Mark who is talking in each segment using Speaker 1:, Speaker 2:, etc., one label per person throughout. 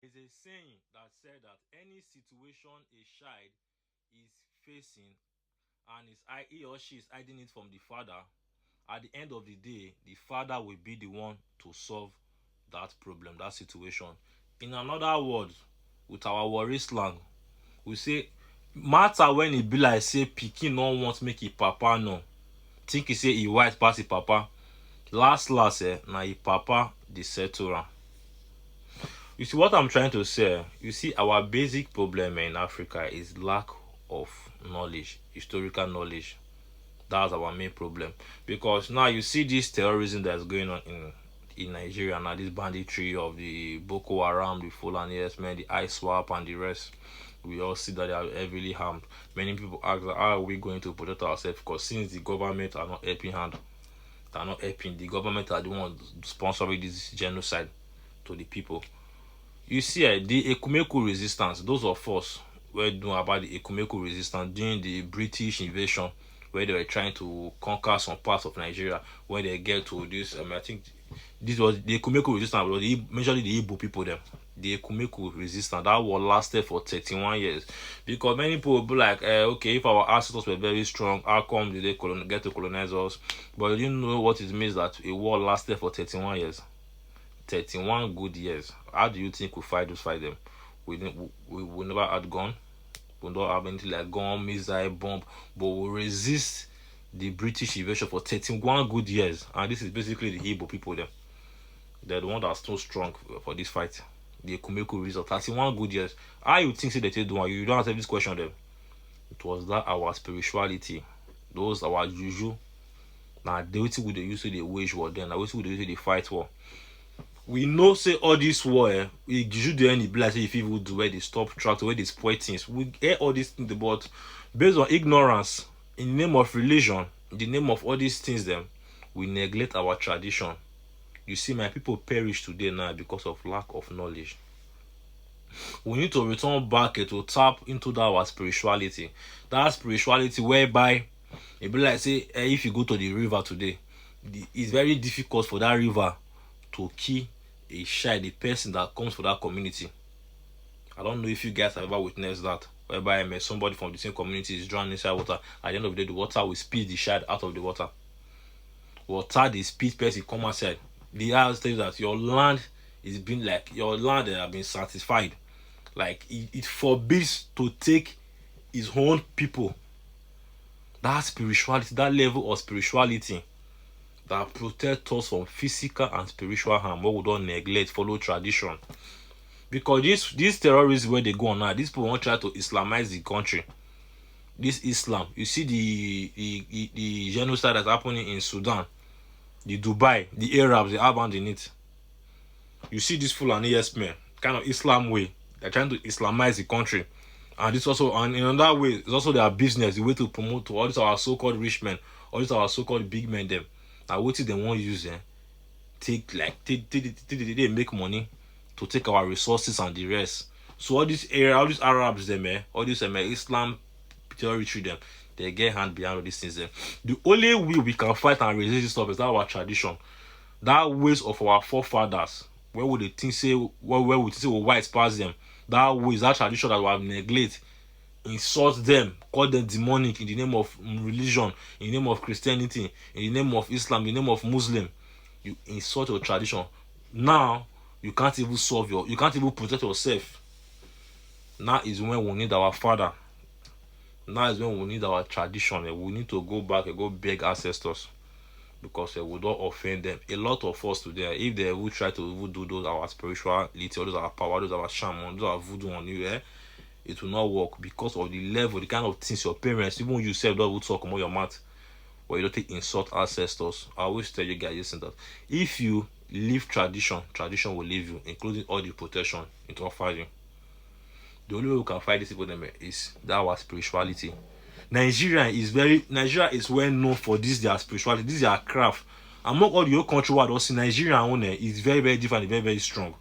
Speaker 1: Is a saying that said that any situation a child is facing and he or she is hiding it from the father, at the end of the day, the father will be the one to solve that problem, that situation. In another word, with our worry slang, we say matter when e be like say pikin no want make e papa know, think e say e white pass e papa. Last last na e papa dey settle am. You see what I'm trying to say? You see, our basic problem in Africa is lack of knowledge, historical knowledge. That's our main problem. Because now you see this terrorism that's going on in Nigeria now, this banditry of the Boko Haram, the Fulani men, the ISWAP, and the rest. We all see that they are heavily harmed. Many people ask, how are we going to protect ourselves? Because since the government are not helping hand, they are not helping. The government are the ones sponsoring this genocide to the people. You see, the Ekumeku resistance, those of us were doing about the Ekumeku resistance during the British invasion, where they were trying to conquer some parts of Nigeria, when they get to this, I think this was the Ekumeku resistance, was majorly the Igbo people them. The Ekumeku resistance, that war lasted for 31 years. Because many people will be like, okay, if our ancestors were very strong, how come did they get to colonize us? But you didn't know what it means that a war lasted for 31 years. 31 good years. How do you think we fight them? We never had gun. We don't have anything like gun, missile, bomb, but we resist the British invasion for 31 good years. And this is basically the Igbo people them. They're the one that's so strong for this fight. The Kumeku result. 31 good years. How you think say they do one? You don't answer this question them. It was that our spirituality. Those our juju. Now the way we use to the wage war then. The way we use to the fight war. We know say all this war we usually do any be like say if people do where they stop track, where they spoil things. We hear all these things, but based on ignorance, in the name of religion, in the name of all these things them, we neglect our tradition. You see, my people perish today now because of lack of knowledge. We need to return back to tap into that our spirituality. That spirituality whereby it be like say if you go to the river today, it's very difficult for that river to kill a child, a person that comes for that community. I don't know if you guys have ever witnessed that, whereby somebody from the same community is drowning inside water. At the end of the day, the water will speed the child out of the water. Water, the speed person come outside. The house tells that your land is being like your land have been satisfied. Like it forbids to take his own people. That spirituality, that level of spirituality that protect us from physical and spiritual harm, what we don't neglect, follow tradition. Because this terrorists where they go on now, these people want to try to Islamize the country. This Islam, you see the genocide that's happening in Sudan, the Dubai, the Arabs, they have hand in it. You see this Fulani men, kind of Islam way, they're trying to Islamize the country. And this also, and in another way, it's also their business, the way to promote to all these our so-called rich men, all these our so-called big men them. Now what they want use they make money to take our resources and the rest. So all these Arabs them all these Islam territory them, they get hand behind all these things them. The only way we can fight and resist this stuff is that our tradition, that ways of our forefathers, where would they think say where we think say we white pass them, that ways, that tradition that we have neglect, insult them, call them demonic in the name of religion, in the name of Christianity, in the name of Islam, in the name of Muslim. You insult your tradition. Now you can't even you can't even protect yourself. Now is when we need our father. Now is when we need our tradition. We need to go back and go beg ancestors, because we don't offend them. A lot of us today, if they will try to do those our spirituality, those our power, those our shaman, those our voodoo on you, it will not work because of the level, the kind of things your parents, even you yourself, don't talk about your mouth, or you don't take insult ancestors. I always tell you guys listen that if you leave tradition, tradition will leave you, including all the protection it offers you. The only way we can fight these people them is that our spirituality. Nigeria is well known for this their spirituality, this their craft. Among all the whole country what also Nigeria own is very, very different, very, very strong.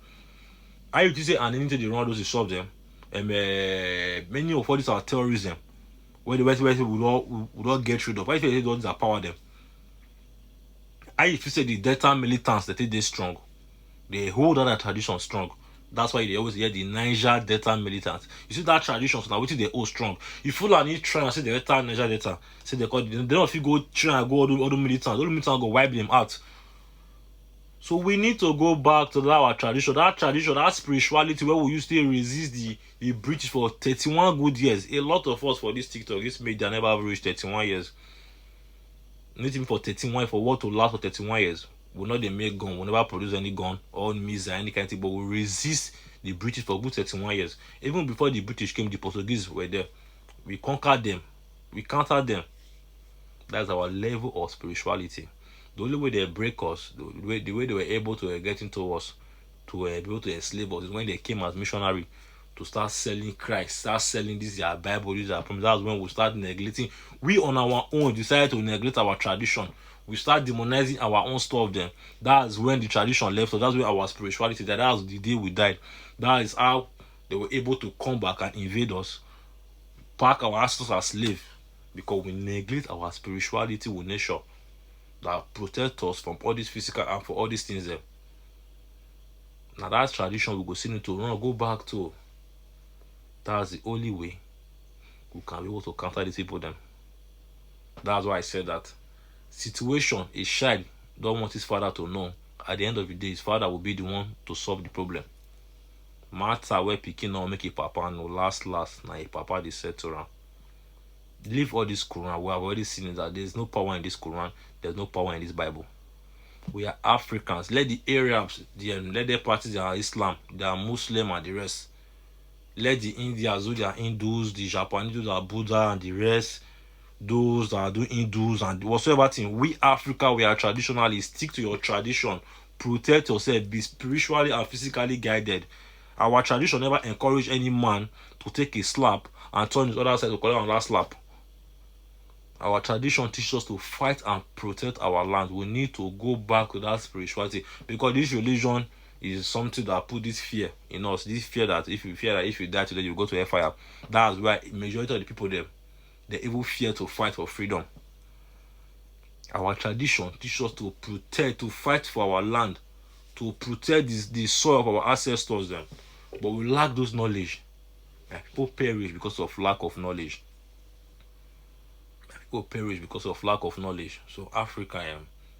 Speaker 1: I used to say and anything they run those to solve them. Many of all these are terrorism where the West will not get rid of. I feel they don't power them. I used to say the Delta militants that they strong. They hold on that tradition strong. That's why they always hear the Niger Delta militants. You see that tradition, so now which is they hold strong. If Fulani try and say the Delta Niger Delta, say they call they don't feel go try and go all the militants. All the militants go wipe them out. So we need to go back to our tradition, that spirituality where we used to resist the British for 31 good years. A lot of us for this TikTok, this media never reached 31 years. Not even for 31, for what to last for 31 years. We'll not they make gun, we'll never produce any gun or missile, any kind of thing, but we resist the British for good 31 years. Even before the British came, the Portuguese were there. We conquered them, we countered them. That's our level of spirituality. The only way they break us, the way they were able to get into us, to be able to enslave us, is when they came as missionary to start selling Christ, start selling this their Bible, this their promise. That's when we start neglecting. We on our own decided to neglect our tradition. We start demonizing our own stuff then. That's when the tradition left us. That's when our spirituality died. That was the day we died. That is how they were able to come back and invade us, pack our ancestors as slaves, because we neglect our spirituality with nature that protect us from all this physical and for all these things there. Now that's tradition we go see into go back to. That's the only way we can be able to counter these people then. That's why I said that situation a child don't want his father to know. At the end of the day, his father will be the one to solve the problem. Matter where picking now make a papa no last now a papa they said to around. Leave all this Quran. We have already seen that there's no power in this Quran, there's no power in this Bible. We are Africans. Let the Arabs, let them practice their Islam, their Muslim and the rest. Let the Indians do their Hindus, the Japanese do their Buddha and the rest. Those that are doing Hindus and whatsoever thing. We Africa, we are traditionalists. Stick to your tradition. Protect yourself. Be spiritually and physically guided. Our tradition never encourage any man to take a slap and turn his other side to collect another slap. Our tradition teaches us to fight and protect our land. We need to go back to that spirituality, because this religion is something that put this fear in us. This fear that if you die today, you go to hellfire. That's why majority of the people there, they even fear to fight for freedom. Our tradition teaches us to protect, to fight for our land, to protect the soil of our ancestors then. But we lack those knowledge. People perish because of lack of knowledge. People perish because of lack of knowledge. So Africa,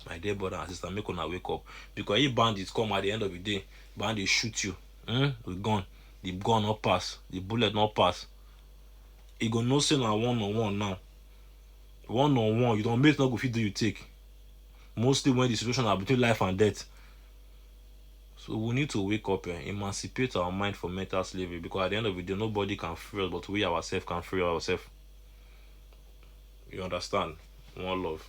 Speaker 1: my dear brother and sister, make una wake up. Because if bandits come at the end of the day, bandits shoot you. With gun. The gun not pass. The bullet not pass. You go no say na one-on-one now. One-on-one, you don't make no go fit do you take. Mostly when the situation are between life and death. So we need to wake up and emancipate our mind from mental slavery, because at the end of the day, nobody can free us, but we ourselves can free ourselves. You understand? One love.